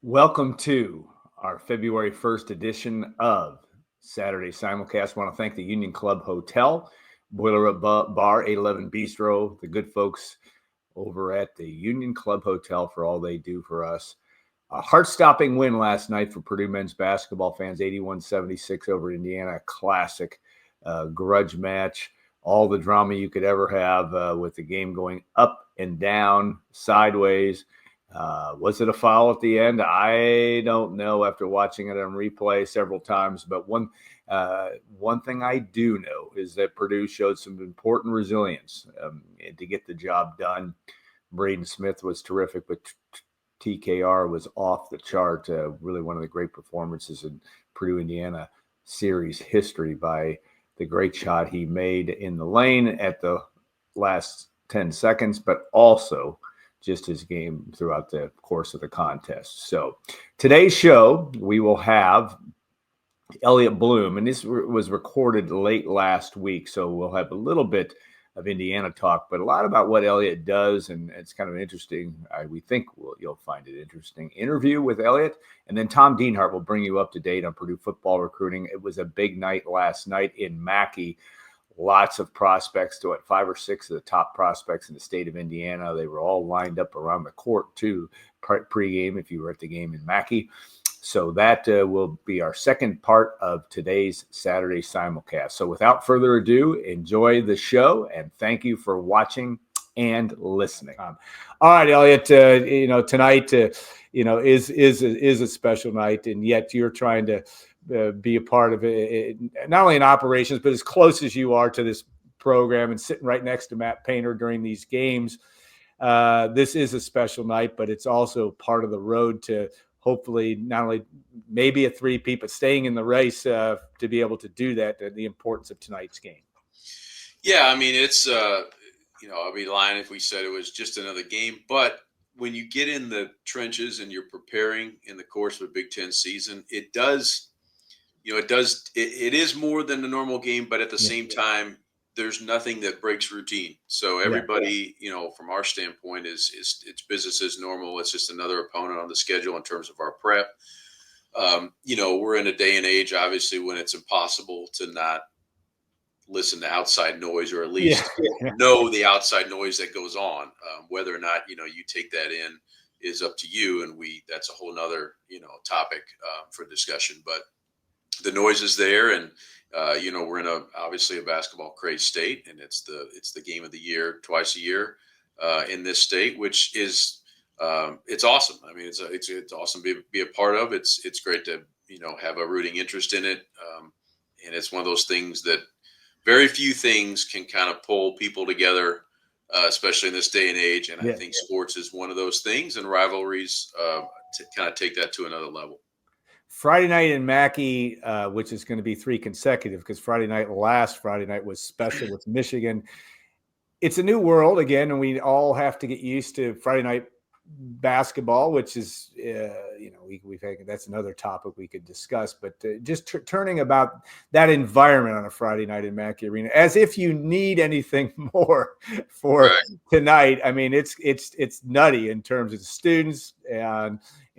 Welcome to our February 1st edition of Saturday Simulcast. I want to thank the Union Club Hotel, Bar 811 Bistro, the good folks over at the Union Club Hotel for all they do for us. A heart-stopping win last night for Purdue men's basketball fans, 81-76 over Indiana. A classic grudge match. All the drama you could ever have with the game going up and down, sideways. Was it a foul at the end? I don't know after watching it on replay several times. But one thing I do know is that Purdue showed some important resilience to get the job done. Braden Smith was terrific, but TKR was off the chart. Really one of the great performances in Purdue Indiana series history by the great shot he made in the lane at the last 10 seconds, but also just his game throughout the course of the contest. So today's show, we will have Elliot Bloom, and this was recorded late last week, so we'll have a little bit of Indiana talk, but a lot about what Elliot does, and it's kind of an interesting, we think you'll find it interesting, interview with Elliot. And then Tom Dienhart will bring you up to date on Purdue football recruiting. It was a big night last night in Mackey. Lots of prospects, to 5 or 6 of the top prospects in the state of Indiana. They were all lined up around the court too, pregame if you were at the game in Mackey. So that will be our second part of today's Saturday Simulcast. So without further ado, enjoy the show, and thank you for watching and listening. All right, Elliot, tonight, is a special night, and yet you're trying to be a part of it, not only in operations, but as close as you are to this program and sitting right next to Matt Painter during these games. This is a special night, but it's also part of the road to hopefully not only maybe a three-peat, but staying in the race to be able to do that, the importance of tonight's game. Yeah, I mean, it's, I'll be lying if we said it was just another game, but when you get in the trenches and you're preparing in the course of a Big Ten season, it is more than the normal game, but at the same time, there's nothing that breaks routine. So everybody, from our standpoint is it's business as normal. It's just another opponent on the schedule in terms of our prep. We're in a day and age, obviously, when it's impossible to not listen to outside noise, or at least know the outside noise that goes on. Whether or not, you take that in is up to you. And that's a whole nother, topic for discussion, but the noise is there. And, we're in obviously a basketball crazed state, and it's the game of the year twice a year in this state, which is, it's awesome. I mean, it's awesome to be a part of. It's great to, have a rooting interest in it. And it's one of those things that very few things can kind of pull people together, especially in this day and age. And I think sports is one of those things, and rivalries to kind of take that to another level. Friday night in Mackey, which is going to be 3 consecutive, because last Friday night was special with Michigan. It's a new world again, and we all have to get used to Friday night basketball, which is, we've had, that's another topic we could discuss, but just turning about that environment on a Friday night in Mackey Arena, as if you need anything more for tonight. I mean, it's nutty in terms of the students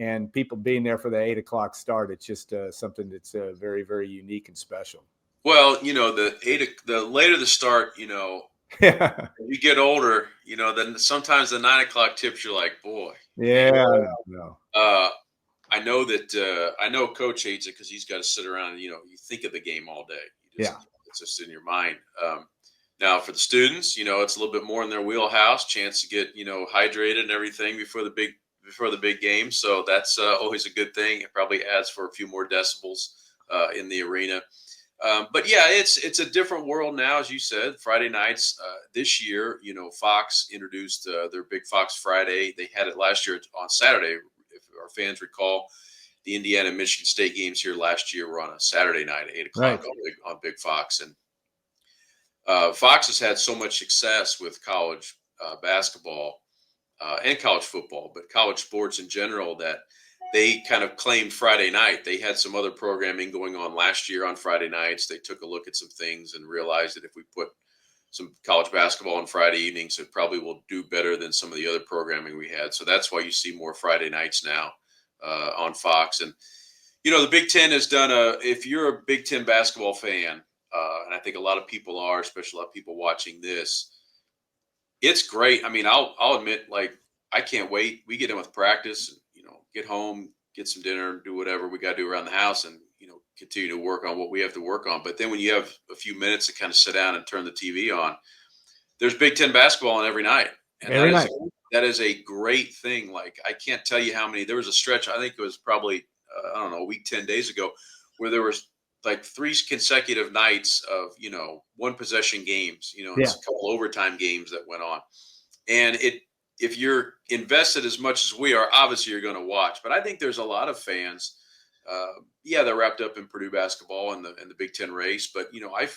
and people being there for the 8 o'clock start. It's just something that's very, very unique and special. Well, the later the start, you get older, then sometimes the 9 o'clock tips, you're like, boy. No. I know that I know Coach hates it because he's got to sit around and, you think of the game all day. It's just in your mind. Now for the students, it's a little bit more in their wheelhouse, chance to get, hydrated and everything before the big game. So that's always a good thing. It probably adds for a few more decibels in the arena. But yeah, it's a different world now, as you said. Friday nights this year, Fox introduced their Big Fox Friday. They had it last year on Saturday. If our fans recall, the Indiana Michigan State games here last year were on a Saturday night at 8 o'clock on Big Fox. And Fox has had so much success with college basketball and college football, but college sports in general, that they kind of claimed Friday night. They had some other programming going on last year on Friday nights. They took a look at some things and realized that if we put some college basketball on Friday evenings, it probably will do better than some of the other programming we had. So that's why you see more Friday nights now. on Fox. And, the Big Ten has done if you're a Big Ten basketball fan, and I think a lot of people are, especially a lot of people watching this, it's great. I mean, I'll admit, like, I can't wait. We get in with practice, and, get home, get some dinner, do whatever we got to do around the house, and, continue to work on what we have to work on. But then when you have a few minutes to kind of sit down and turn the TV on, there's Big Ten basketball on every night. And every night. That is a great thing. Like, I can't tell you how many. There was a stretch, I think it was probably, I don't know, a week, 10 days ago, where there was like 3 consecutive nights of, one possession games, and a couple overtime games that went on. And if you're invested as much as we are, obviously you're going to watch. But I think there's a lot of fans. They're wrapped up in Purdue basketball and the Big Ten race. But, I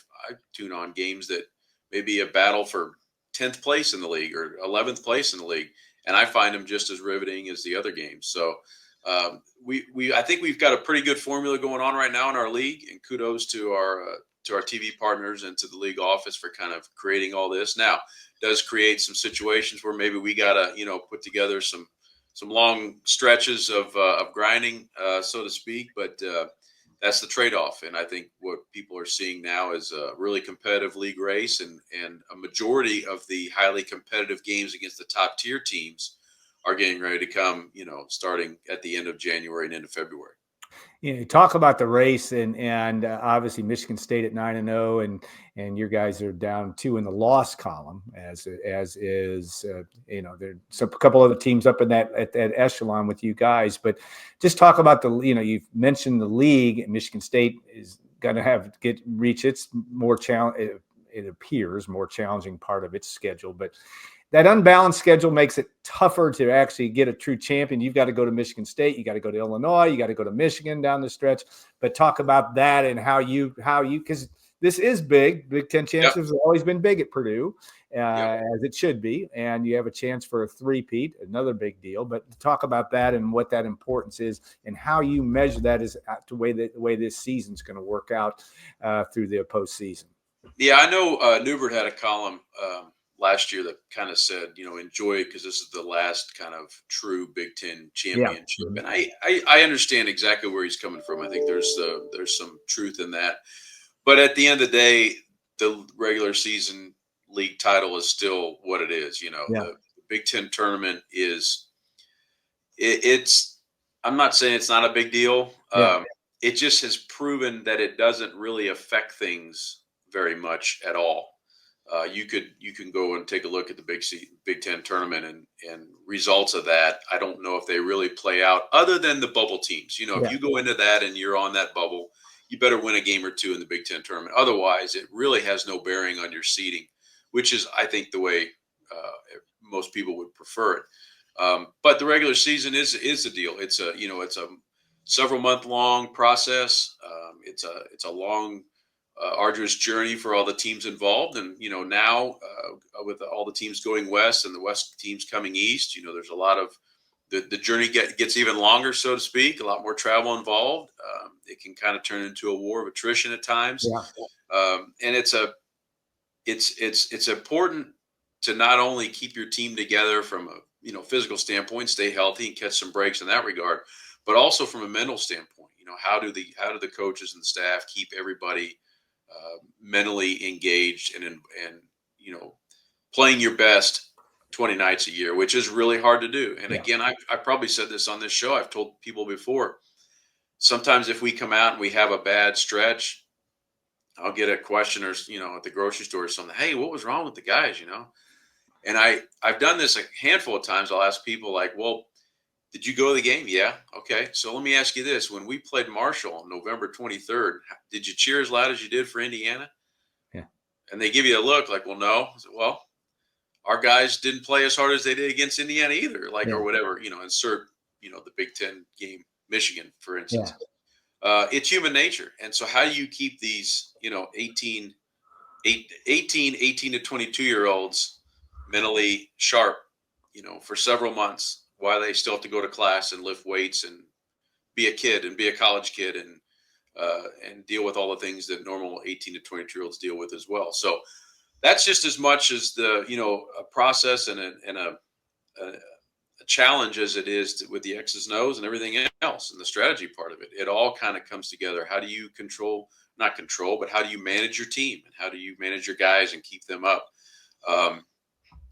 tune on games that may be a battle for 10th place in the league or 11th place in the league. And I find them just as riveting as the other games. So I think we've got a pretty good formula going on right now in our league, and kudos to our TV partners and to the league office for kind of creating all this. Now, it does create some situations where maybe we got to, put together some long stretches of grinding, so to speak, but that's the trade-off. And I think what people are seeing now is a really competitive league race, and a majority of the highly competitive games against the top tier teams are getting ready to come, starting at the end of January and into February. Talk about the race, and obviously Michigan State at 9-0, and your guys are down 2 in the loss column, as is there's a couple other teams up in that at that echelon with you guys. But just talk about you've mentioned the league, and Michigan State is going to reach its more challenge. It appears more challenging part of its schedule, but that unbalanced schedule makes it tougher to actually get a true champion. You've got to go to Michigan State, you got to go to Illinois, you got to go to Michigan down the stretch. But talk about that and how you because this is big. Big Ten championships have always been big at Purdue, as it should be, and you have a chance for a three-peat, another big deal. But talk about that and what that importance is, and how you measure that as the way this season's going to work out through the postseason. Yeah, I know Newbert had a column last year that kind of said, enjoy it because this is the last kind of true Big Ten championship. And I understand exactly where he's coming from. I think there's some truth in that. But at the end of the day, the regular season league title is still what it is. The Big Ten tournament is it's I'm not saying it's not a big deal. It just has proven that it doesn't really affect things very much at all. You can go and take a look at the Big Ten tournament and results of that. I don't know if they really play out other than the bubble teams. If you go into that and you're on that bubble, you better win a game or 2 in the Big Ten tournament. Otherwise, it really has no bearing on your seeding, which is, I think, the way most people would prefer it. But the regular season is the deal. It's a several month long process. It's a long, arduous journey for all the teams involved. And, now with all the teams going west and the west teams coming east, there's a lot of the journey gets even longer, so to speak, a lot more travel involved. It can kind of turn into a war of attrition at times. And it's important to not only keep your team together from a, physical standpoint, stay healthy and catch some breaks in that regard, but also from a mental standpoint. How do the coaches and the staff keep everybody mentally engaged and playing your best 20 nights a year, which is really hard to do. And again, I probably said this on this show. I've told people before, sometimes if we come out and we have a bad stretch, I'll get a question or, at the grocery store or something. Hey, what was wrong with the guys, And I've done this a handful of times. I'll ask people like, well, did you go to the game? Yeah. Okay. So let me ask you this. When we played Marshall on November 23rd, did you cheer as loud as you did for Indiana? Yeah. And they give you a look like, well, no. I said, well, our guys didn't play as hard as they did against Indiana either, or whatever, insert, the Big Ten game, Michigan, for instance. It's human nature. And so how do you keep these, 18 to 22-year-olds mentally sharp, for several months while they still have to go to class and lift weights and be a kid and be a college kid and deal with all the things that normal 18 to 22-year-olds deal with as well. So that's just as much as the, a process and a challenge as it is with the X's and O's and everything else and the strategy part of it. It all kind of comes together. How do you not control, but how do you manage your team and how do you manage your guys and keep them up?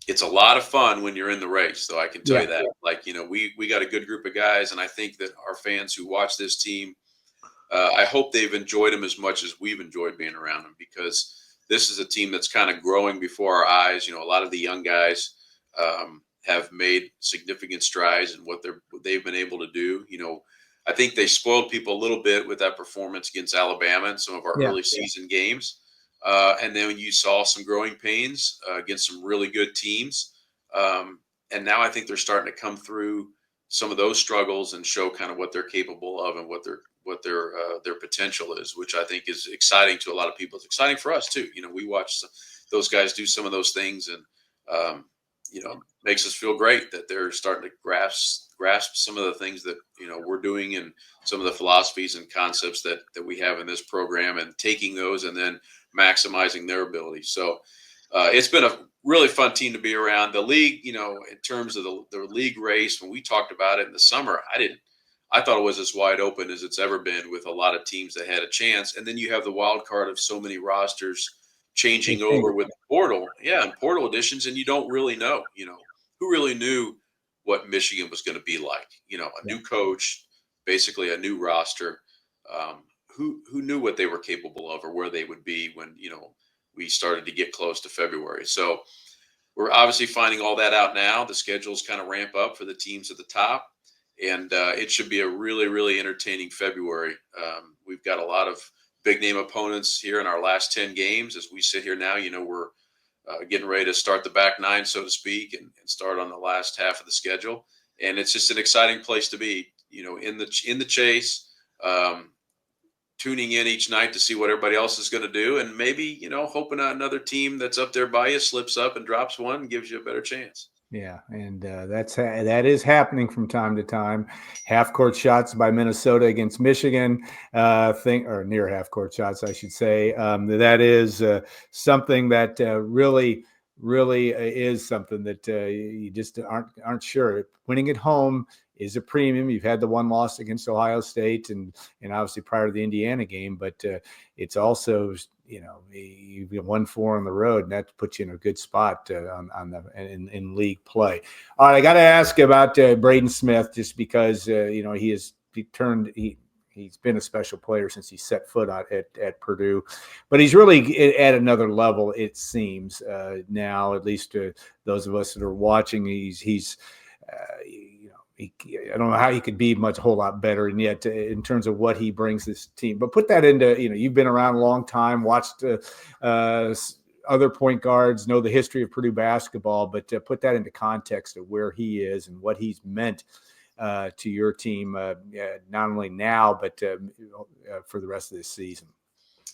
It's a lot of fun when you're in the race. So I can tell you that, like, we got a good group of guys, and I think that our fans who watch this team, I hope they've enjoyed them as much as we've enjoyed being around them, because this is a team that's kind of growing before our eyes. A lot of the young guys have made significant strides in what they've been able to do. I think they spoiled people a little bit with that performance against Alabama in some of our early season games. And then you saw some growing pains against some really good teams. And now I think they're starting to come through some of those struggles and show kind of what they're capable of and what their potential is, which I think is exciting to a lot of people. It's exciting for us too. We watch those guys do some of those things, and makes us feel great that they're starting to grasp some of the things that we're doing, and some of the philosophies and concepts that we have in this program, and taking those and then maximizing their ability. So it's been a really fun team to be around. The league, in terms of the league race, when we talked about it in the summer, I thought it was as wide open as it's ever been, with a lot of teams that had a chance. And then you have the wild card of so many rosters changing over with the portal. Yeah, and portal additions, and you don't really know, who really knew what Michigan was going to be like, a new coach, basically a new roster. Who knew what they were capable of or where they would be when, we started to get close to February. So we're obviously finding all that out now. The schedules kind of ramp up for the teams at the top, and it should be a really, really entertaining February. We've got a lot of big name opponents here in our last 10 games. As we sit here now, we're getting ready to start the back nine, so to speak, and start on the last half of the schedule. And it's just an exciting place to be, in the chase, tuning in each night to see what everybody else is going to do. And maybe, hoping another team that's up there by you slips up and drops one and gives you a better chance. Yeah, and that is happening from time to time. Half-court shots by Minnesota against Michigan, or near half-court shots, I should say. That is something that really is something that you just aren't sure. Winning at home is a premium. You've had the one loss against Ohio State, and obviously prior to the Indiana game, but it's also, you've won 4 on the road, and that puts you in a good spot in league play. All right, I got to ask about Braden Smith, just because he's been a special player since he set foot out at Purdue, but he's really at another level, it seems, now, at least those of us that are watching. He's I don't know how he could be a whole lot better, and yet in terms of what he brings this team. But put that into, you've been around a long time, watched other point guards, know the history of Purdue basketball, but put that into context of where he is and what he's meant to your team, not only now, but for the rest of this season.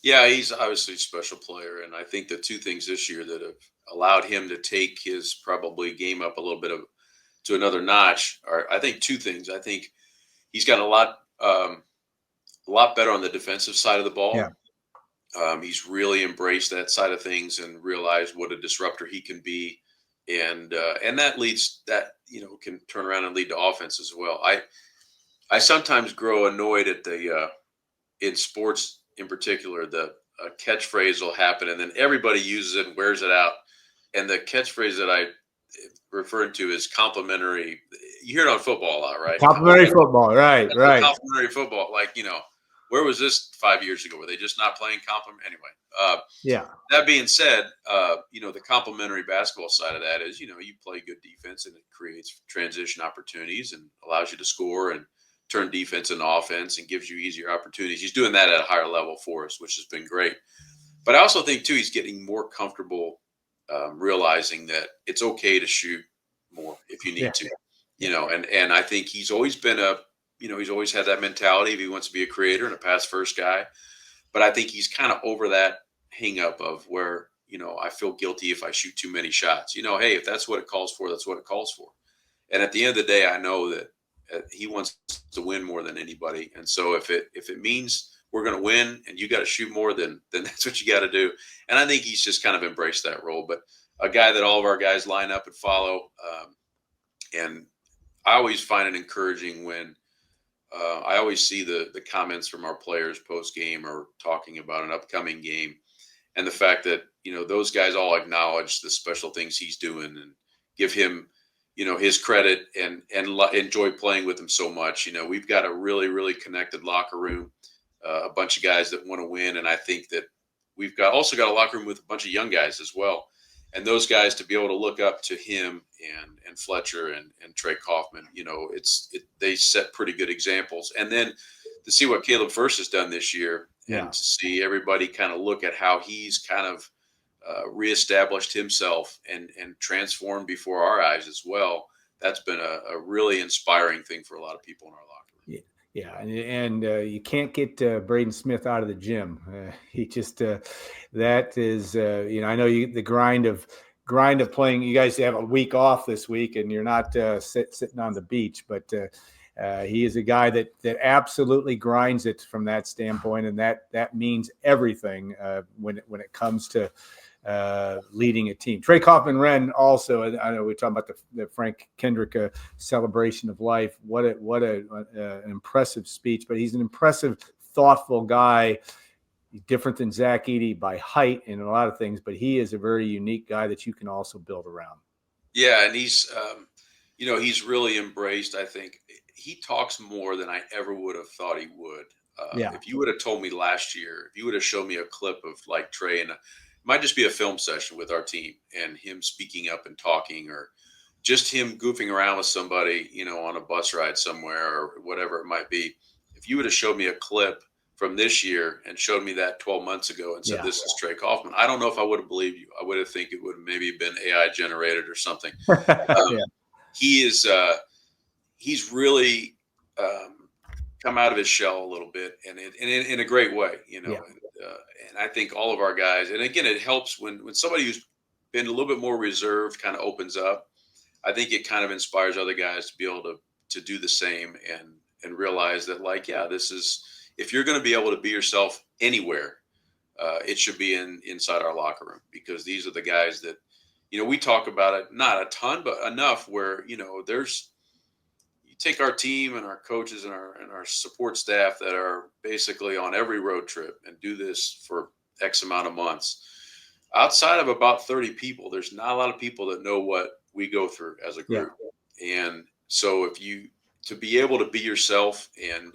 Yeah, he's obviously a special player. And I think the two things this year that have allowed him to take his probably game up a little bit to another notch are, I think, two things. I think he's got a lot better on the defensive side of the ball. Yeah. He's really embraced that side of things and realized what a disruptor he can be. And that can turn around and lead to offense as well. I sometimes grow annoyed at in sports in particular, a catchphrase will happen and then everybody uses it and wears it out. And the catchphrase that I referred to is complimentary. You hear it on football a lot, right? Complimentary football, right. Complimentary football. Like, where was this 5 years ago? Were they just not playing compliment? Anyway, yeah. That being said, the complimentary basketball side of that is, you play good defense and it creates transition opportunities and allows you to score and turn defense into offense and gives you easier opportunities. He's doing that at a higher level for us, which has been great. But I also think, too, he's getting more comfortable realizing that it's okay to shoot more if you need to, and I think he's always been he's always had that mentality if he wants to be a creator and a pass first guy. But I think he's kind of over that hang up of where, I feel guilty if I shoot too many shots. Hey, if that's what it calls for, that's what it calls for. And at the end of the day, I know that he wants to win more than anybody. And so if it means we're going to win and you got to shoot more, then that's what you got to do. And I think he's just kind of embraced that role. But a guy that all of our guys line up and follow, and I always find it encouraging when I always see the comments from our players post game or talking about an upcoming game, and the fact that those guys all acknowledge the special things he's doing and give him his credit and enjoy playing with him so much. We've got a really, really connected locker room, a bunch of guys that want to win, and I think that we've also got a locker room with a bunch of young guys as well. And those guys to be able to look up to him and Fletcher and Trey Kaufman, they set pretty good examples. And then to see what Caleb First has done this year, and to see everybody kind of look at how he's kind of reestablished himself and transformed before our eyes as well. That's been a really inspiring thing for a lot of people in our locker room. Yeah, and you can't get Braden Smith out of the gym. He just that is I know the grind of playing. You guys have a week off this week, and you're not sitting on the beach, but he is a guy that absolutely grinds it from that standpoint, and that means everything when it comes to leading a team. Trey Kaufman-Renn also, I know we're talking about the Frank Kendrick celebration of life. What an impressive speech, but he's an impressive, thoughtful guy. He's different than Saturday by height and a lot of things, but he is a very unique guy that you can also build around. Yeah, and he's, he's really embraced, I think. He talks more than I ever would have thought he would. If you would have told me last year, if you would have showed me a clip of like Trey and might just be a film session with our team and him speaking up and talking, or just him goofing around with somebody, on a bus ride somewhere or whatever it might be. If you would have showed me a clip from this year and showed me that 12 months ago and said, this is Trey Kaufman, I don't know if I would have believed you. I would have think it would have maybe been AI generated or something. He is, he's really come out of his shell a little bit and in a great way, and I think all of our guys, and again, it helps when somebody who's been a little bit more reserved kind of opens up. I think it kind of inspires other guys to be able to do the same and realize that, like, this is, if you're going to be able to be yourself anywhere, it should be inside our locker room, because these are the guys that, we talk about it, not a ton, but enough where, you take our team and our coaches and our support staff that are basically on every road trip and do this for X amount of months. Outside of about 30 people, there's not a lot of people that know what we go through as a group. Yeah. And so to be able to be yourself and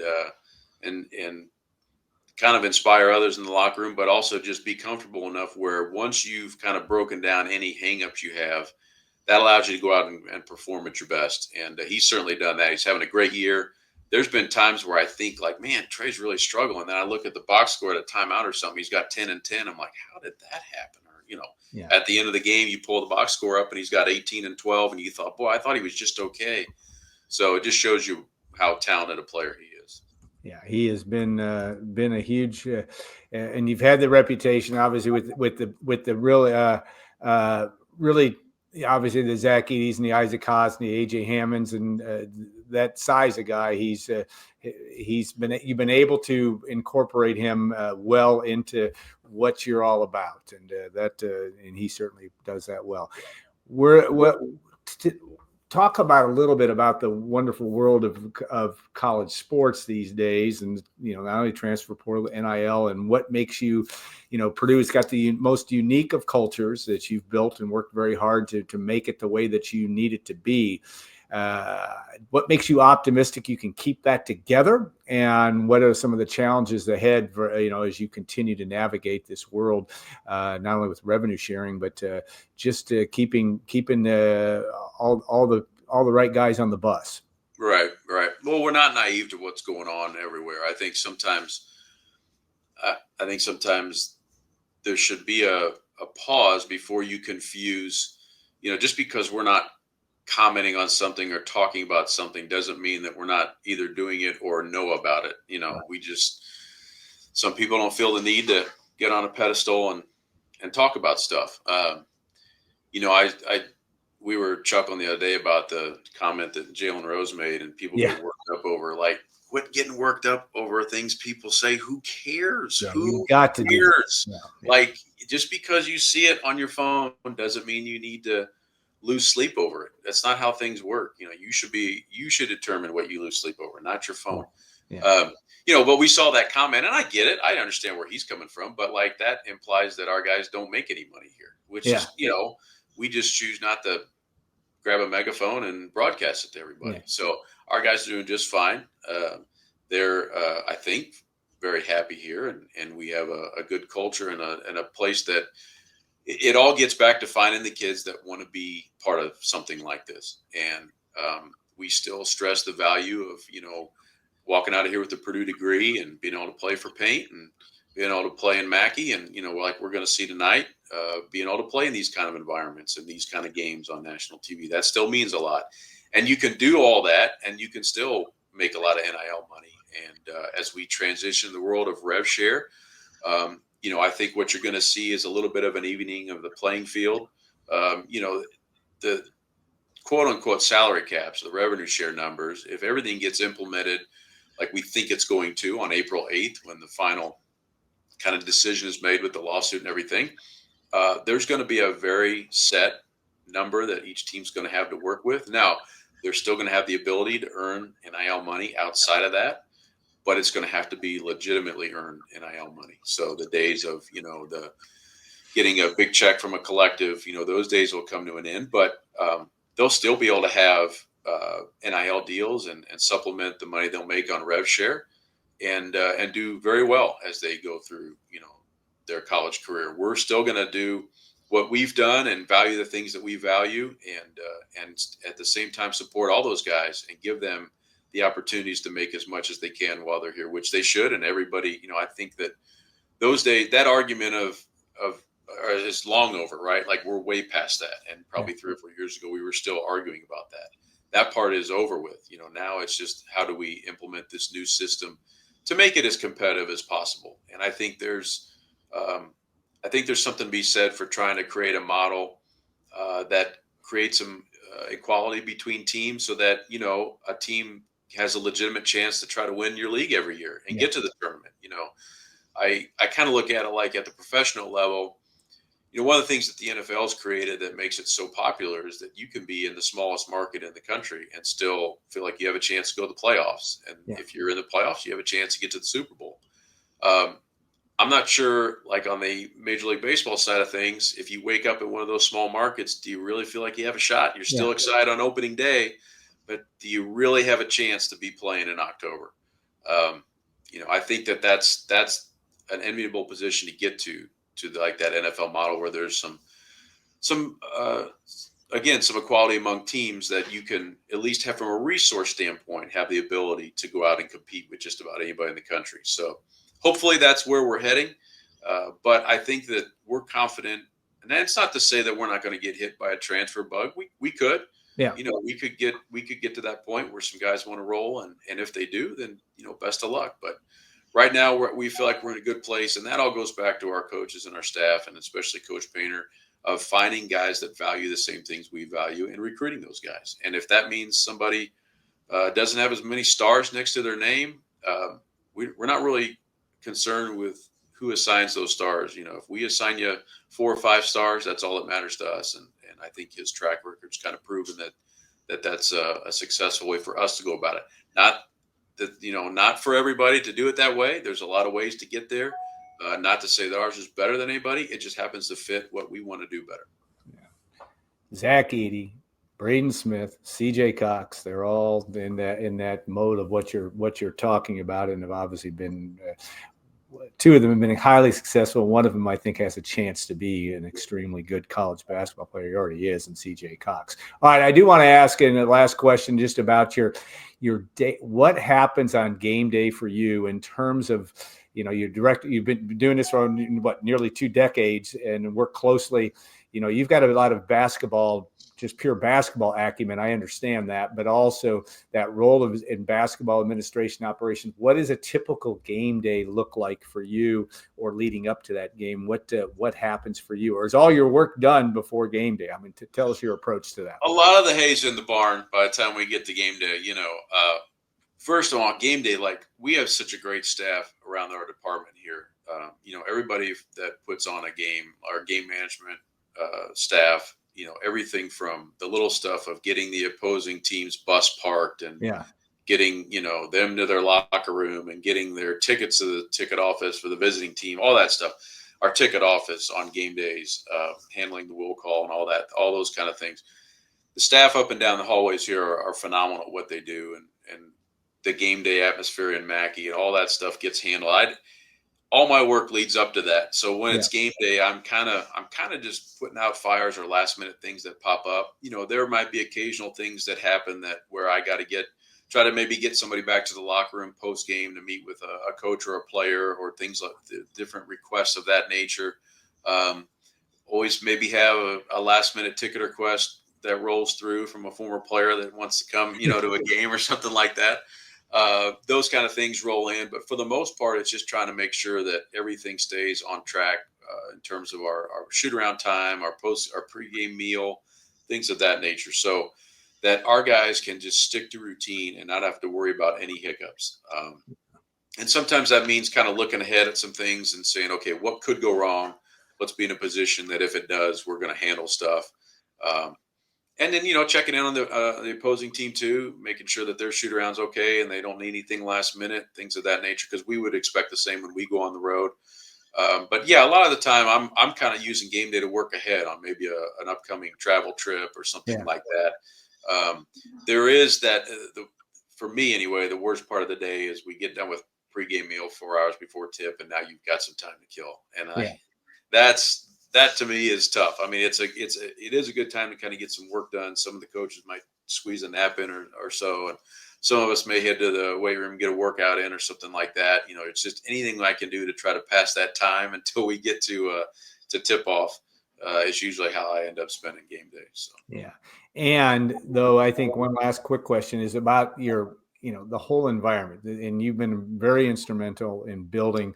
kind of inspire others in the locker room, but also just be comfortable enough where once you've kind of broken down any hangups you have, that allows you to go out and perform at your best. And he's certainly done that. He's having a great year. There's been times where I think, like, man, Trey's really struggling. Then I look at the box score at a timeout or something. He's got 10 and 10. I'm like, how did that happen? Or, at the end of the game, you pull the box score up and he's got 18 and 12. And you thought, boy, I thought he was just okay. So it just shows you how talented a player he is. Yeah, he has been a huge, and you've had the reputation, obviously, with the really obviously the Zach Eady's and the Isaac Haas and the AJ Hammonds and that size of guy. You've been able to incorporate him well into what you're all about, and and he certainly does that well. Talk about a little bit about the wonderful world of college sports these days, and not only transfer portal, NIL, and what makes you, Purdue's got the most unique of cultures that you've built and worked very hard to make it the way that you need it to be. What makes you optimistic you can keep that together, and what are some of the challenges ahead for, as you continue to navigate this world, not only with revenue sharing, but just keeping all the right guys on the bus. Right. Well, we're not naive to what's going on everywhere. I think sometimes there should be a pause before you confuse, just because we're not commenting on something or talking about something doesn't mean that we're not either doing it or know about it. Some people don't feel the need to get on a pedestal and talk about stuff. We were chuckling the other day about the comment that Jalen Rose made, and people get worked up over, like, quit getting worked up over things people say. Who cares? Who cares? Like, just because you see it on your phone doesn't mean you need to lose sleep over it. That's not how things work. You should determine what you lose sleep over, not your phone. Yeah. But we saw that comment, and I get it. I understand where he's coming from, but like that implies that our guys don't make any money here, which is, we just choose not to grab a megaphone and broadcast it to everybody. Yeah. So our guys are doing just fine. They're, I think, very happy here, and we have a good culture and a place that it all gets back to finding the kids that want to be part of something like this. And we still stress the value of, walking out of here with a Purdue degree and being able to play for Paint and being able to play in Mackey. And, like we're going to see tonight, being able to play in these kind of environments and these kind of games on national TV, that still means a lot. And you can do all that and you can still make a lot of NIL money. And as we transition the world of rev share, I think what you're going to see is a little bit of an evening of the playing field. The quote unquote salary caps, the revenue share numbers, if everything gets implemented like we think it's going to on April 8th, when the final kind of decision is made with the lawsuit and everything, there's going to be a very set number that each team's going to have to work with. Now, they're still going to have the ability to earn NIL money outside of that, but it's going to have to be legitimately earned NIL money. So the days of, the getting a big check from a collective, those days will come to an end, but they'll still be able to have NIL deals and supplement the money they'll make on rev share and do very well as they go through, their college career. We're still going to do what we've done and value the things that we value and at the same time support all those guys and give them the opportunities to make as much as they can while they're here, which they should. And everybody, I think that those days, that argument of is long over, right? Like we're way past that. And probably 3 or 4 years ago, we were still arguing about that. That part is over with. Now it's just how do we implement this new system to make it as competitive as possible. And I think there's something to be said for trying to create a model that creates some equality between teams so that, a team has a legitimate chance to try to win your league every year and get to the tournament. I kind of look at it like at the professional level, one of the things that the NFL has created that makes it so popular is that you can be in the smallest market in the country and still feel like you have a chance to go to the playoffs. And if you're in the playoffs, you have a chance to get to the Super Bowl. I'm not sure, like on the Major League Baseball side of things, if you wake up in one of those small markets, do you really feel like you have a shot? You're still excited on opening day, but do you really have a chance to be playing in October? I think that's an enviable position to get to like that NFL model where there's some equality among teams that you can at least have from a resource standpoint, have the ability to go out and compete with just about anybody in the country. So hopefully that's where we're heading. But I think that we're confident, and that's not to say that we're not going to get hit by a transfer bug. We could, we could get to that point where some guys want to roll, and if they do, then best of luck. But right now we feel like we're in a good place, and that all goes back to our coaches and our staff, and especially Coach Painter, of finding guys that value the same things we value and recruiting those guys. And if that means somebody doesn't have as many stars next to their name, we're not really concerned with who assigns those stars. If we assign you 4 or 5 stars, that's all that matters to us. And I think his track record's kind of proven that's a successful way for us to go about it. Not for everybody to do it that way. There's a lot of ways to get there. Not to say that ours is better than anybody. It just happens to fit what we want to do better. Saturday, Braden Smith, CJ Cox, they're all in that mode of what you're talking about, and have obviously been 2 of them have been highly successful. One of them, I think, has a chance to be an extremely good college basketball player. He already is, in CJ Cox. All right, I do want to ask in the last question just about your day. What happens on game day for you in terms of you've been doing this for nearly 2 decades and work closely. You've got a lot of basketball, just pure basketball acumen. I understand that, but also that role in basketball administration operations. What does a typical game day look like for you, or leading up to that game? What happens for you, or is all your work done before game day? I mean, tell us your approach to that. A lot of the hay's in the barn by the time we get to game day. First of all, game day, like we have such a great staff around our department here. Everybody that puts on a game, our game management staff, everything from the little stuff of getting the opposing team's bus parked and getting, them to their locker room and getting their tickets to the ticket office for the visiting team, all that stuff. Our ticket office on game days, handling the will call and all that, all those kind of things. The staff up and down the hallways here are phenomenal at what they do. And the game day atmosphere in Mackey and all that stuff gets handled. All my work leads up to that. So when it's game day, I'm kind of just putting out fires or last minute things that pop up. There might be occasional things that happen where I got to try to maybe get somebody back to the locker room post game to meet with a coach or a player or things like the different requests of that nature. Always maybe have a last minute ticket request that rolls through from a former player that wants to come, to a game or something like that. Those kind of things roll in, but for the most part, it's just trying to make sure that everything stays on track in terms of our shoot around time, our pregame meal, things of that nature. So that our guys can just stick to routine and not have to worry about any hiccups. And sometimes that means kind of looking ahead at some things and saying, okay, what could go wrong? Let's be in a position that if it does, we're going to handle stuff. And then, checking in on the opposing team too, making sure that their shoot around's okay and they don't need anything last minute, things of that nature, because we would expect the same when we go on the road. But yeah, a lot of the time I'm kind of using game day to work ahead on maybe an upcoming travel trip or something like that. There is that, for me anyway, the worst part of the day is we get done with pregame meal 4 hours before tip, and now you've got some time to kill. And that to me is tough. I mean, it is a good time to kind of get some work done. Some of the coaches might squeeze a nap in or so, and some of us may head to the weight room, get a workout in or something like that. It's just anything I can do to try to pass that time until we get to tip off. Is usually how I end up spending game day. So and though I think one last quick question is about your, the whole environment, and you've been very instrumental in building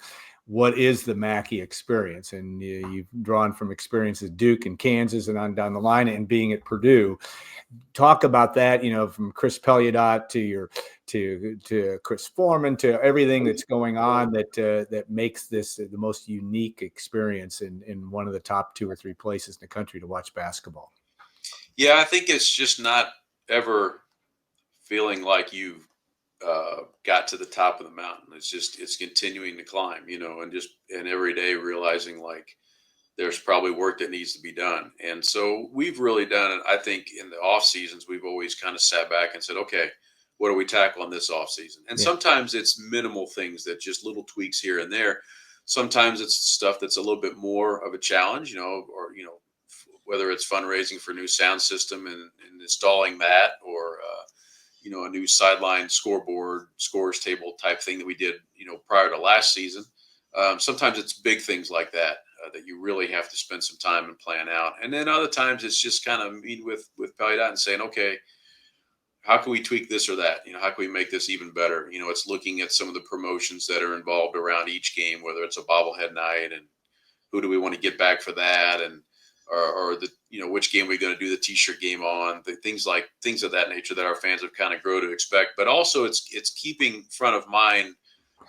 what is the Mackey experience, and you've drawn from experiences Duke and Kansas and on down the line, and being at Purdue. Talk about that, from Chris Pelliot to Chris Foreman to everything that's going on that makes this the most unique experience in one of the top 2 or 3 places in the country to watch basketball. Yeah, I think it's just not ever feeling like you've got to the top of the mountain. It's continuing to climb, and every day realizing like there's probably work that needs to be done. And so we've really done it. I think in the off seasons, we've always kind of sat back and said, okay, what do we tackle in this off season? And sometimes it's minimal things that just little tweaks here and there. Sometimes it's stuff that's a little bit more of a challenge, whether it's fundraising for a new sound system and installing that, or, a new sideline scoreboard, scores table type thing that we did, prior to last season. Sometimes it's big things like that that you really have to spend some time and plan out. And then other times it's just kind of meeting with Pelliot and saying, okay, how can we tweak this or that? How can we make this even better? It's looking at some of the promotions that are involved around each game, whether it's a bobblehead night and who do we want to get back for that, and or the which game we're going to do the t-shirt game on, things of that nature that our fans have kind of grown to expect. But also it's keeping front of mind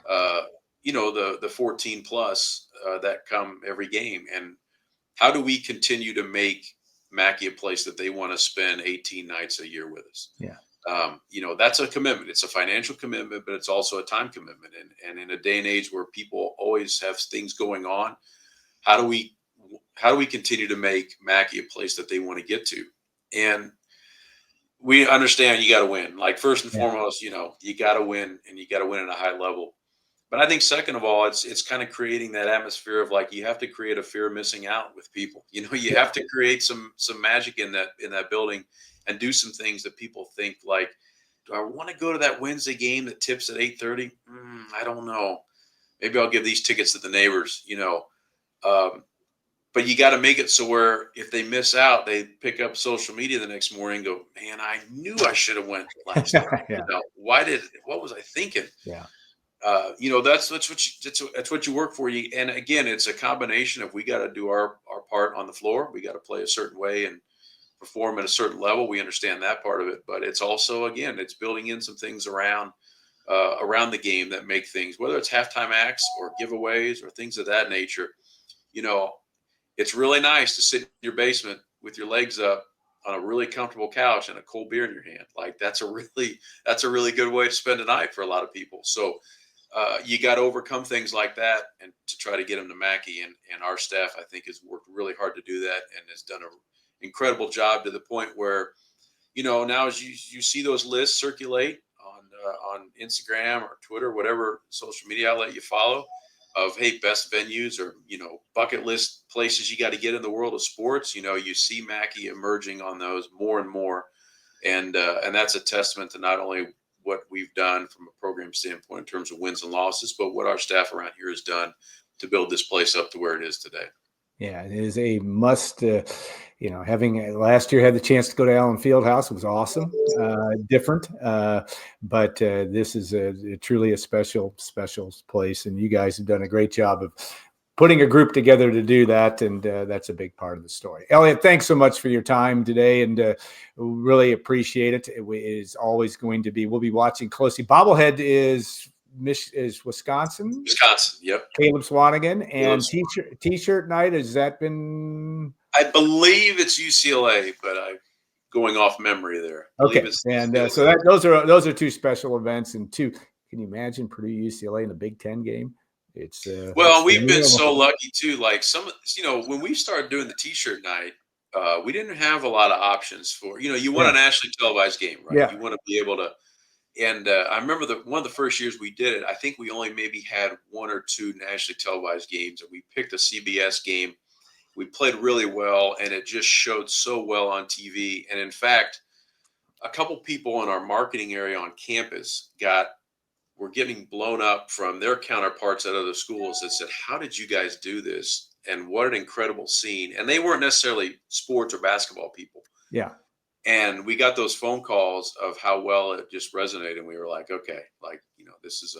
the 14 plus that come every game, and how do we continue to make Mackey a place that they want to spend 18 nights a year with us? That's a commitment. It's a financial commitment, but it's also a time commitment. And in a day and age where people always have things going on, how do we continue to make Mackey a place that they want to get to? And we understand you got to win. Like first and foremost, you got to win, and you got to win at a high level. But I think second of all, it's kind of creating that atmosphere of like, you have to create a fear of missing out with people. You have to create some magic in that building and do some things that people think like, do I want to go to that Wednesday game that tips at 8:30? I don't know. Maybe I'll give these tickets to the neighbors, but you got to make it so where if they miss out, they pick up social media the next morning and go, man, I knew I should have went last night. What was I thinking? That's what you work for. And again, it's a combination of, we got to do our part on the floor. We got to play a certain way and perform at a certain level. We understand that part of it, but it's also, again, it's building in some things around the game that make things, whether it's halftime acts or giveaways or things of that nature. It's really nice to sit in your basement with your legs up on a really comfortable couch and a cold beer in your hand. Like that's a really good way to spend a night for a lot of people. So you got to overcome things like that and to try to get them to Mackey. And our staff, I think, has worked really hard to do that and has done an incredible job to the point where, now as you see those lists circulate on Instagram or Twitter, whatever social media outlet you follow, of, hey, best venues or, bucket list places you got to get in the world of sports, you see Mackey emerging on those more and more. And that's a testament to not only what we've done from a program standpoint in terms of wins and losses, but what our staff around here has done to build this place up to where it is today. Yeah, it is a must. Having last year had the chance to go to Allen Fieldhouse, it was awesome, different, but this is truly a special place, and you guys have done a great job of putting a group together to do that, and that's a big part of the story. Elliot, thanks so much for your time today, and really appreciate it. It is always going to be. We'll be watching closely. Bobblehead is Wisconsin. Yep. Caleb Swanigan. And t-shirt night, has that been? I believe it's UCLA, but I'm going off memory there. Okay, and so those are two special events, and two. Can you imagine Purdue UCLA in the Big Ten game? It's we've been so lucky too. Like when we started doing the t-shirt night, we didn't have a lot of options for you want a nationally televised game, right? Yeah. You want to be able to. And I remember one of the first years we did it, I think we only maybe had one or two nationally televised games, and we picked a CBS game. We played really well, and it just showed so well on TV. And in fact, a couple people in our marketing area on campus were getting blown up from their counterparts at other schools that said, "How did you guys do this? And what an incredible scene!" And they weren't necessarily sports or basketball people. Yeah. And we got those phone calls of how well it just resonated. And we were like, okay, this is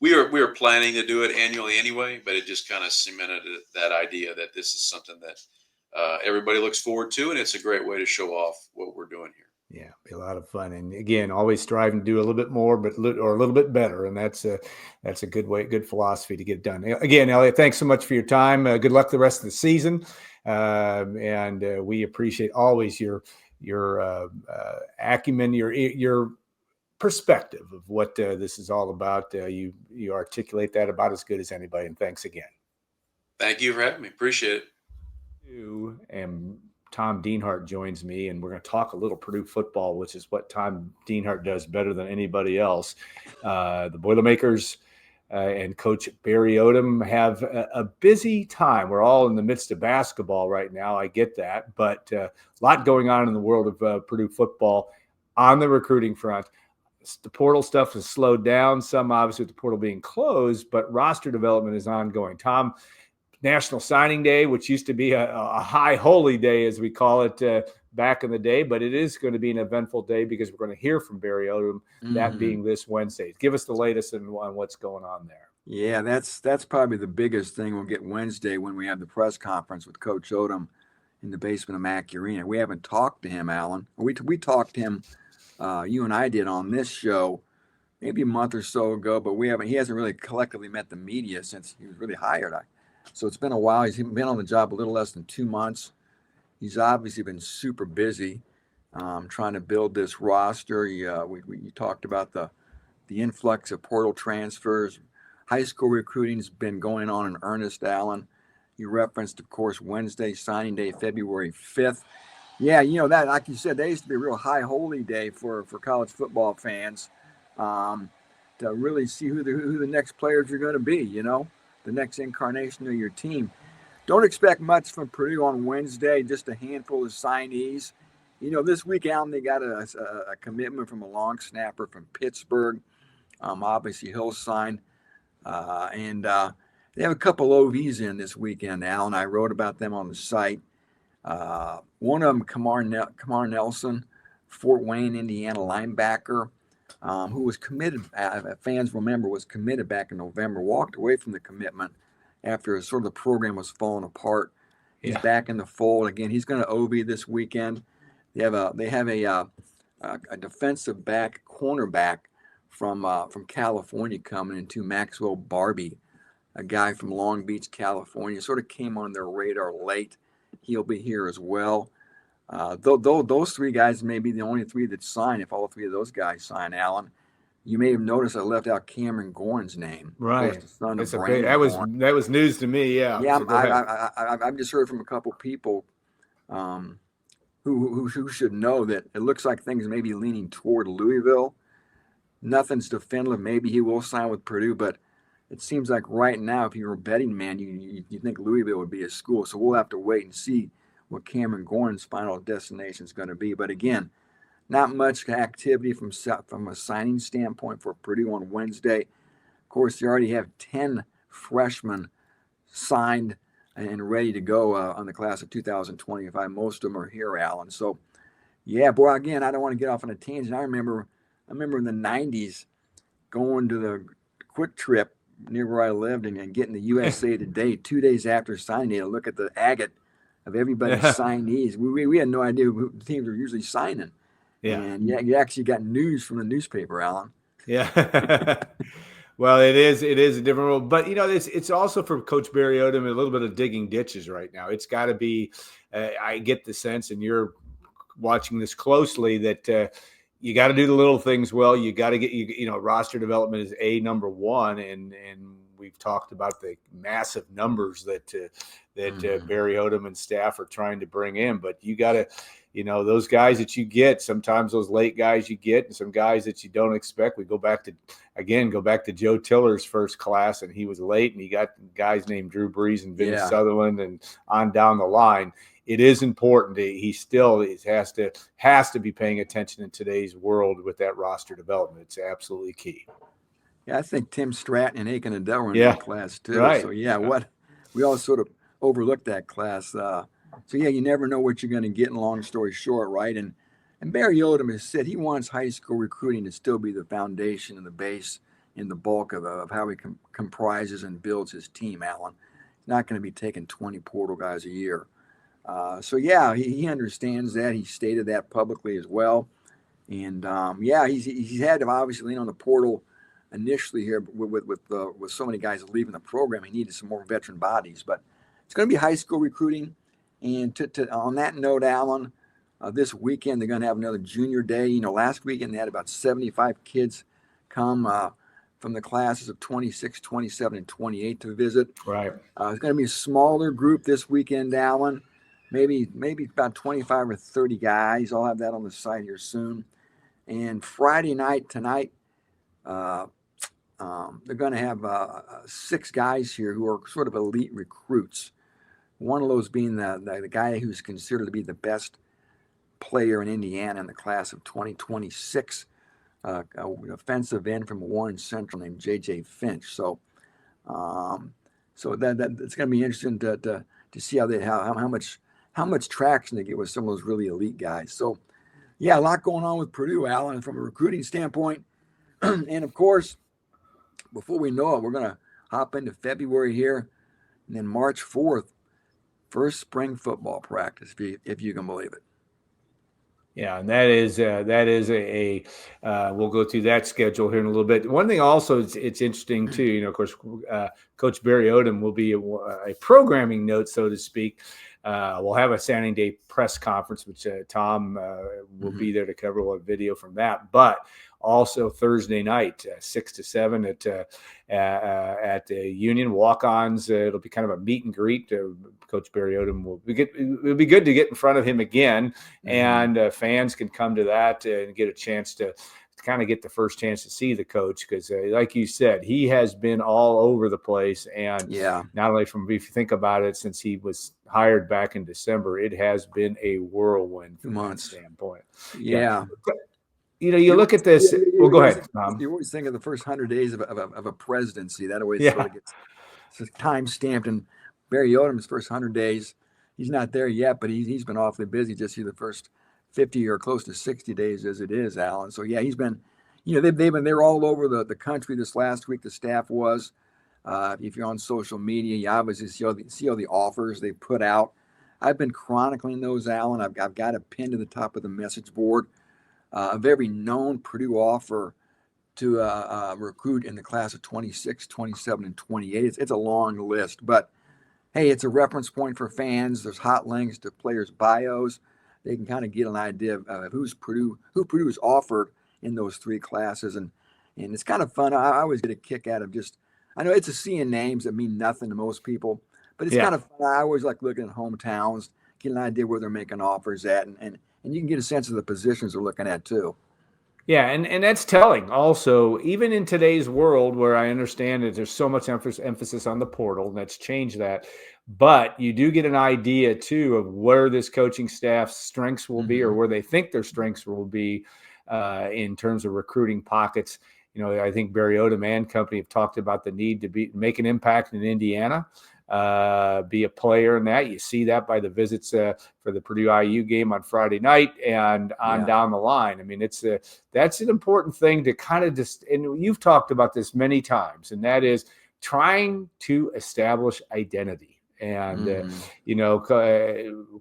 we were planning to do it annually anyway, but it just kind of cemented that idea that this is something that everybody looks forward to. And it's a great way to show off what we're doing here. Yeah, be a lot of fun. And again, always striving to do a little bit more, or a little bit better. And that's a good philosophy to get done. Again, Elliot, thanks so much for your time. Good luck the rest of the season. And we appreciate always your acumen, your perspective of what this is all about. You articulate that about as good as anybody. And thanks again. Thank you for having me. Appreciate it. And Tom Dienhart joins me, and we're going to talk a little Purdue football, which is what Tom Dienhart does better than anybody else. The Boilermakers and Coach Barry Odom have a busy time. We're all in the midst of basketball right now. I get that, but a lot going on in the world of Purdue football on the recruiting front. The portal stuff has slowed down, some obviously with the portal being closed, but roster development is ongoing. Tom, National Signing Day, which used to be a high holy day, as we call it back in the day, but it is going to be an eventful day because we're going to hear from Barry Odom, that being this Wednesday. Give us the latest on what's going on there. Yeah, that's probably the biggest thing we'll get Wednesday when we have the press conference with Coach Odom in the basement of Mackey Arena. We haven't talked to him, Alan. We talked to him, you and I did on this show maybe a month or so ago, but he hasn't really collectively met the media since he was really hired. So it's been a while. He's been on the job a little less than 2 months. He's obviously been super busy trying to build this roster. You talked about the influx of portal transfers. High school recruiting has been going on in earnest, Alan. You referenced, of course, Wednesday, signing day, February 5th. Yeah, that, like you said, that used to be a real high holy day for college football fans to really see who the next players are going to be, the next incarnation of your team. Don't expect much from Purdue on Wednesday, just a handful of signees. This week, Alan, they got a commitment from a long snapper from Pittsburgh. Obviously, he'll sign. And they have a couple OVs in this weekend, Alan. I wrote about them on the site. One of them, Kamar Nelson, Fort Wayne, Indiana linebacker, who was committed, fans remember, was committed back in November, walked away from the commitment after sort of the program was falling apart. He's back in the fold again. He's going to OV this weekend. They have a defensive back, cornerback from California coming into Maxwell Barbie, a guy from Long Beach, California. Sort of came on their radar late. He'll be here as well. Though those three guys may be the only three that sign. If all three of those guys sign, Alan, you may have noticed I left out Cameron Gorn's name. Right. Of course, the son That's of a big, Brandon Gorn. that was news to me. Yeah. Yeah, So go ahead. I've just heard from a couple people who should know that it looks like things may be leaning toward Louisville. Nothing's definitive. Maybe he will sign with Purdue, but it seems like right now, if you're a betting man, you think Louisville would be a school. So we'll have to wait and see what Cameron Gorn's final destination is going to be. But again, not much activity from a signing standpoint for Purdue on Wednesday. Of course, they already have 10 freshmen signed and ready to go on the class of 2025. Most of them are here, Alan. So, yeah, boy, again, I don't want to get off on a tangent. I remember in the 90s going to the Quick Trip near where I lived and getting the USA Today 2 days after signing day to look at the agate of everybody's signees. We had no idea who the teams were usually signing. Yeah. And yeah, you actually got news from the newspaper, Alan. Yeah. Well, it is a different role, but it's also for Coach Barry Odom a little bit of digging ditches right now. It's got to be. I get the sense, and you're watching this closely, that you got to do the little things well. You got to get roster development is number one, and we've talked about the massive numbers that Barry Odom and staff are trying to bring in, but you got to. Those guys that you get, sometimes those late guys you get, and some guys that you don't expect. We go back to Joe Tiller's first class, and he was late, and he got guys named Drew Brees and Vince Sutherland and on down the line. It is important. He still has to be paying attention in today's world with that roster development. It's absolutely key. Yeah, I think Tim Stratton and Aiken Adele were in that class too. Right. So we all sort of overlooked that class. So, yeah, you never know what you're going to get in long story short, right? And Barry Odom has said he wants high school recruiting to still be the foundation and the base and the bulk of how he comprises and builds his team, Alan. He's not going to be taking 20 portal guys a year. So, yeah, he understands that. He stated that publicly as well. And, he's had to obviously lean on the portal initially here with so many guys leaving the program. He needed some more veteran bodies. But it's going to be high school recruiting. And on that note, Alan, this weekend they're going to have another junior day. Last weekend they had about 75 kids come from the classes of 26, 27, and 28 to visit. Right. It's going to be a smaller group this weekend, Alan. Maybe about 25 or 30 guys. I'll have that on the site here soon. And Friday night tonight, they're going to have 6 guys here who are sort of elite recruits. One of those being the guy who's considered to be the best player in Indiana in the class of 2026, an offensive end from Warren Central named J.J. Finch. So that it's going to be interesting to see how much traction they get with some of those really elite guys. So, yeah, a lot going on with Purdue, Alan, from a recruiting standpoint. And, of course, before we know it, we're going to hop into February here, and then March 4th. First spring football practice, if you can believe it. Yeah, and that is we'll go through that schedule here in a little bit. One thing also, it's interesting too. Of course, Coach Barry Odom will be a programming note, so to speak. We'll have a Saturday day press conference, which Tom will be there to cover. We'll have video from that, but also Thursday night, 6 to 7 at the Union Walk-Ons. It'll be kind of a meet and greet. Coach Barry Odom it'll be good to get in front of him again, and fans can come to that and get a chance to kind of get the first chance to see the coach, because like you said, he has been all over the place. And not only if you think about it, since he was hired back in December, it has been a whirlwind from that standpoint. Yeah. You look at this. Well, go ahead, Tom. You always think of the first 100 days of a presidency. That always sort of gets time stamped. And Barry Odom's first 100 days, he's not there yet, but he's been awfully busy just through the first 50 or close to 60 days as it is, Alan. So, yeah, he's been, they're all over the country this last week. The staff was. If you're on social media, you obviously see all the offers they put out. I've been chronicling those, Alan. I've got a pin to the top of the message board of every known Purdue offer to recruit in the class of 26, 27, and 28. It's a long list, but hey, it's a reference point for fans. There's hot links to players' bios. they can kind of get an idea of who Purdue is offered in those 3 classes. And it's kind of fun. I always get a kick out of I know it's seeing names that mean nothing to most people, but it's kind of fun. I always like looking at hometowns, get an idea where they're making offers at, and you can get a sense of the positions they're looking at too. Yeah, and that's telling also, even in today's world where I understand that there's so much emphasis on the portal, and that's changed that. But you do get an idea, too, of where this coaching staff's strengths will be or where they think their strengths will be in terms of recruiting pockets. I think Barry Odom and company have talked about the need to make an impact in Indiana. Be a player in that. You see that by the visits for the Purdue IU game on Friday night and on down the line. I mean, that's an important thing to kind of and you've talked about this many times, and that is trying to establish identity. And,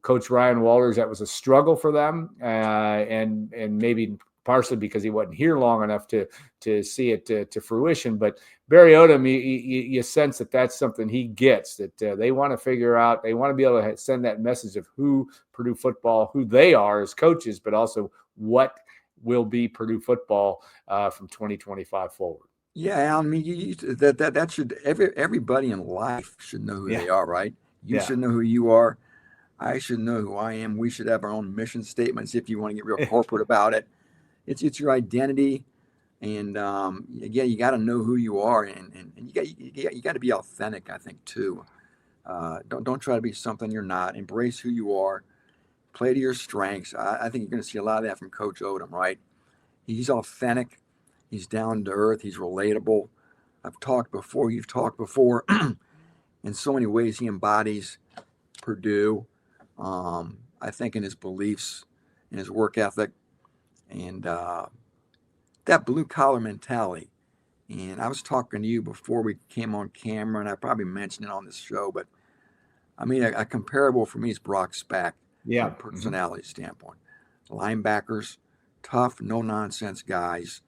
Coach Ryan Walters, that was a struggle for them and maybe partially because he wasn't here long enough to see it to fruition. But Barry Odom, you sense that that's something he gets, that they want to figure out. They want to be able to send that message of who Purdue football, who they are as coaches, but also what will be Purdue football from 2025 forward. Yeah, I mean, that should everybody in life should know who they are, right? You should know who you are. I should know who I am. We should have our own mission statements if you want to get real corporate about it. It's your identity, and again, you got to know who you are, and you got to be authentic. I think too. Don't try to be something you're not. Embrace who you are. Play to your strengths. I think you're going to see a lot of that from Coach Odom. Right? He's authentic. He's down to earth. He's relatable. I've talked before. You've talked before. In so many ways, he embodies Purdue. I think in his beliefs, in his work ethic. And that blue-collar mentality. And I was talking to you before we came on camera, and I probably mentioned it on this show, but I mean, a comparable for me is Brock Spack from a personality standpoint. Linebackers, tough, no-nonsense guys.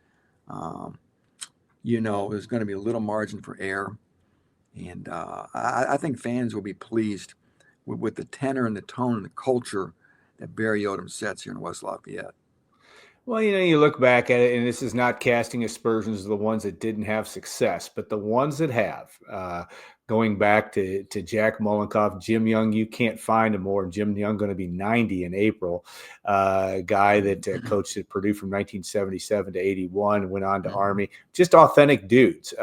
There's going to be a little margin for error. And I think fans will be pleased with the tenor and the tone and the culture that Barry Odom sets here in West Lafayette. Well, you look back at it, and this is not casting aspersions of the ones that didn't have success, but the ones that have, going back to Jack Mullenkoff, Jim Young, you can't find a more. Jim Young going to be 90 in April, guy that coached at Purdue from 1977 to 81 and went on to Army. Just authentic dudes.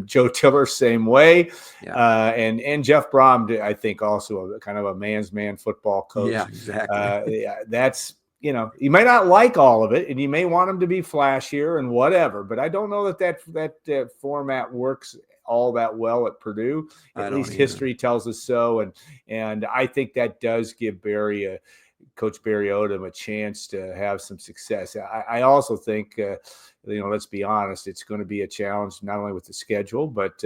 Joe Tiller, same way. And Jeff Brom, I think, also kind of a man's man football coach. Yeah, exactly. That's – you may not like all of it, and you may want them to be flashier and whatever, but I don't know that format works all that well at Purdue. At least history tells us so, and I think that does give Coach Barry Odom a chance to have some success. I also think, let's be honest, it's going to be a challenge not only with the schedule, but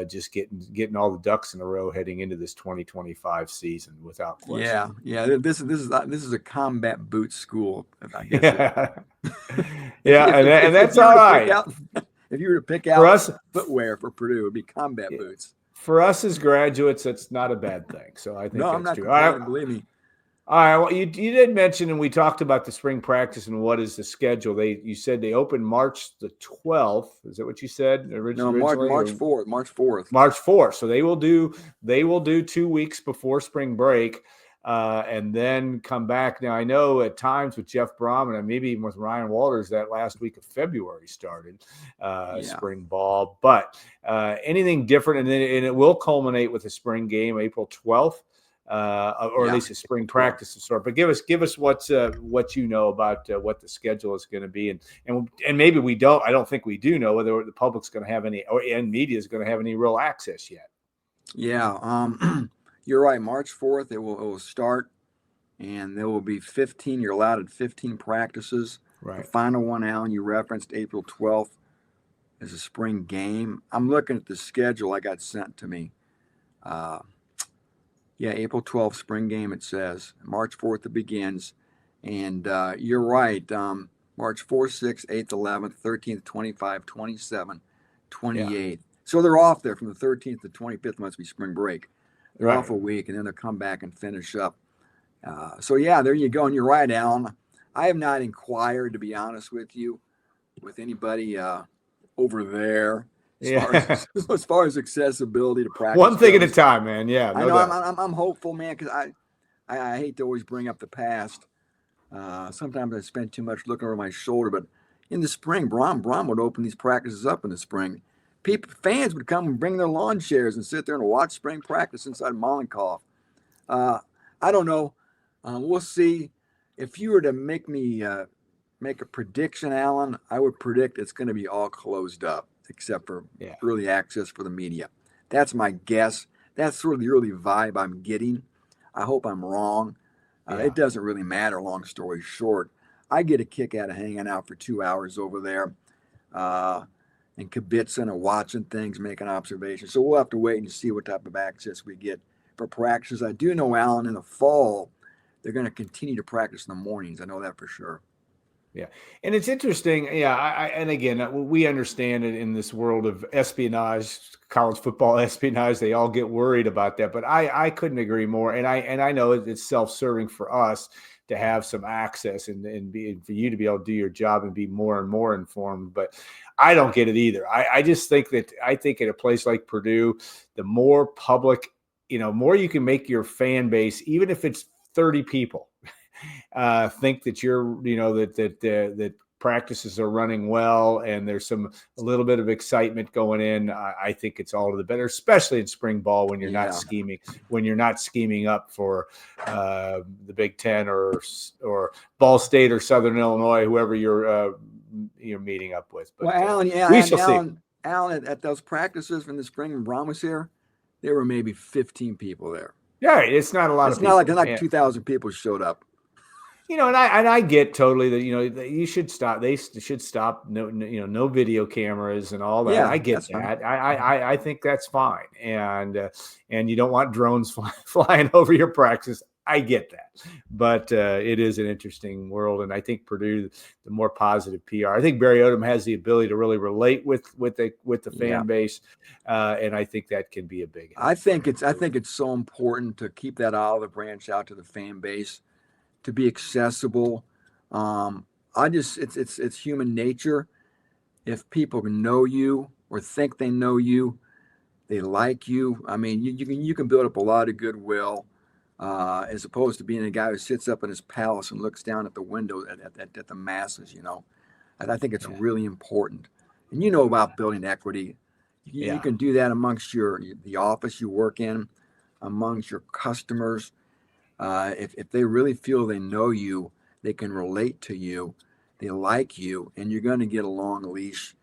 just getting all the ducks in a row heading into this 2025 season without question. Yeah. This is a combat boot school, I guess. And that's all right. If you were to pick out for us, footwear for Purdue, it would be combat boots. For us as graduates, that's not a bad thing. So I think no, that's I'm not true. complaining, believe me. All right. Well, you did mention, and we talked about the spring practice and what is the schedule. You said they open March the 12th. Is that what you said originally? No, March 4th. March 4th. March 4th. So they will do 2 weeks before spring break, and then come back. Now I know at times with Jeff Brom and maybe even with Ryan Walters that last week of February started spring ball. But anything different, and it will culminate with a spring game April 12th. Or at least a spring practice of sort. But give us what you know about what the schedule is going to be, and maybe we don't. I don't think we do know whether the public's going to have any, and media is going to have any real access yet. Yeah, you're right. March 4th it will start, and there will be 15. You're allowed at 15 practices. Right. The final one, Alan, you referenced April 12th is a spring game. I'm looking at the schedule I got sent to me. April 12th, spring game, it says. March 4th, it begins. And you're right. March 4th, 6th, 8th, 11th, 13th, 25th, 27th, 28th. Yeah. So they're off there from the 13th to 25th, must be spring break. They're off a week, and then they'll come back and finish up So yeah, there you go. And you're right, Alan. I have not inquired, to be honest with you, with anybody over there Yeah. as far as accessibility to practice One thing at a goes. time, man. Yeah, I no know doubt. I'm hopeful, man, because I hate to always bring up the past. Sometimes I spend too much looking over my shoulder, but in the spring, Brom would open these practices up in the spring. Fans would come and bring their lawn chairs and sit there and watch spring practice inside Mollenkoff. I don't know. We'll see. If you were to make me make a prediction, Alan, I would predict it's going to be all closed up except for Yeah. early access for the media. That's my guess. That's sort of the early vibe I'm getting. I hope I'm wrong. It doesn't really matter, long story short. I get a kick out of hanging out for 2 hours over there and kibitzing and watching things, making observations. So we'll have to wait and see what type of access we get for practices. I do know, Alan, in the fall, they're going to continue to practice in the mornings. I know that for sure. Yeah. And it's interesting. Yeah. And again, we understand it in this world of espionage, college football espionage. They all get worried about that, but I couldn't agree more. And I know it's self-serving for us to have some access and for you to be able to do your job and be more and more informed. But I don't get it either. I just think at a place like Purdue, the more public, more you can make your fan base, even if it's 30 people, think that that practices are running well and there's a little bit of excitement going in. I think it's all to the better, especially in spring ball when you're not scheming up for the Big Ten or Ball State or Southern Illinois, whoever you're meeting up with. But, Alan, we shall see. Alan, at those practices in the spring when Brom was here, there were maybe 15 people there. Yeah, it's not a lot of people. It's not like 2,000 people showed up. And I get totally that, that you should stop. They should stop. No video cameras and all that. Yeah, I get that. I think that's fine. And you don't want drones flying over your practice. I get that, but it is an interesting world, and I think Purdue, the more positive PR. I think Barry Odom has the ability to really relate with the fan base, and I think that can be a big help. I think it's so important to keep that olive branch out to the fan base, to be accessible. It's human nature. If people know you or think they know you, they like you. I mean, you can build up a lot of goodwill. As opposed to being a guy who sits up in his palace and looks down at the window at the masses, And I think it's really important. And about building equity. You can do that amongst the office you work in, amongst your customers. If they really feel they know you, they can relate to you, they like you, and you're going to get a long leash.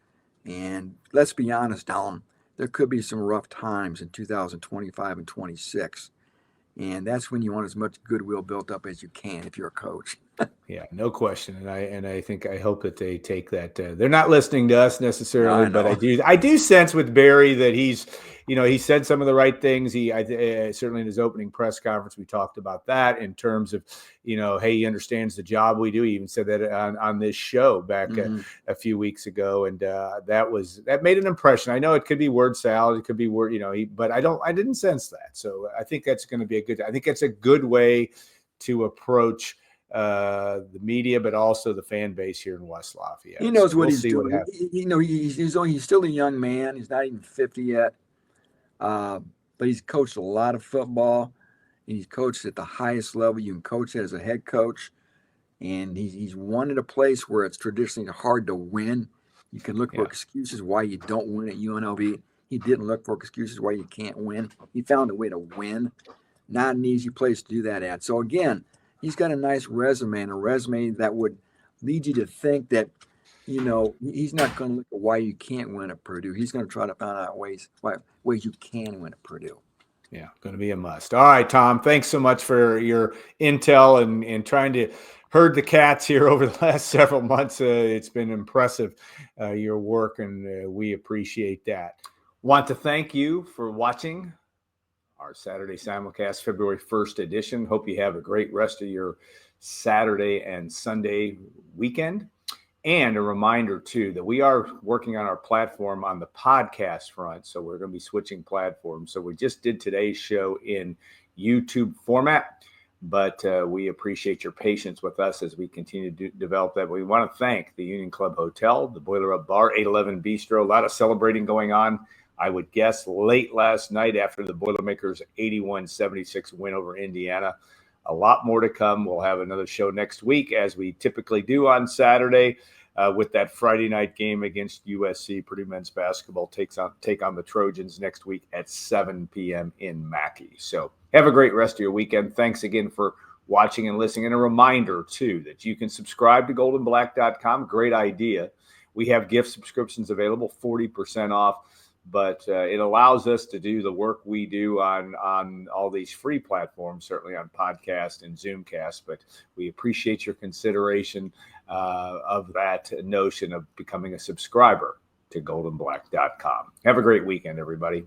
And let's be honest, Alan, there could be some rough times in 2025 and 26. And that's when you want as much goodwill built up as you can if you're a coach. Yeah, no question. And I hope that they take that. They're not listening to us necessarily, but I do sense with Barry that he's, he said some of the right things. Certainly in his opening press conference, we talked about that in terms of, hey, he understands the job we do. He even said that on this show back a few weeks ago. And that made an impression. I know it could be word salad. It could be word, but I didn't sense that. So I think that's going to be I think that's a good way to approach the media, but also the fan base here in West Lafayette. He knows what he's doing. He's still a young man. He's not even 50 yet. But he's coached a lot of football. And he's coached at the highest level you can coach as a head coach. And he's won at a place where it's traditionally hard to win. You can look for excuses why you don't win at UNLV. He didn't look for excuses why you can't win. He found a way to win. Not an easy place to do that at. So again, he's got a nice resume, and a resume that would lead you to think that, he's not going to look at why you can't win at Purdue. He's going to try to find out ways you can win at Purdue. Yeah, going to be a must. All right, Tom, thanks so much for your intel and trying to herd the cats here over the last several months. It's been impressive, your work, and we appreciate that. Want to thank you for watching our Saturday Simulcast, February 1st edition. Hope you have a great rest of your Saturday and Sunday weekend. And a reminder, too, that we are working on our platform on the podcast front. So we're going to be switching platforms. So we just did today's show in YouTube format. but we appreciate your patience with us as we continue to develop that. We want to thank the Union Club Hotel, the Boiler Up Bar, 811 Bistro. A lot of celebrating going on, I would guess, late last night after the Boilermakers 81-76 win over Indiana. A lot more to come. We'll have another show next week, as we typically do on Saturday, with that Friday night game against USC. Purdue men's basketball take on the Trojans next week at 7 p.m. in Mackey. So have a great rest of your weekend. Thanks again for watching and listening. And a reminder, too, that you can subscribe to GoldandBlack.com. Great idea. We have gift subscriptions available, 40% off. But it allows us to do the work we do on all these free platforms, certainly on podcast and Zoomcast. But we appreciate your consideration of that notion of becoming a subscriber to GoldandBlack.com. Have a great weekend, everybody.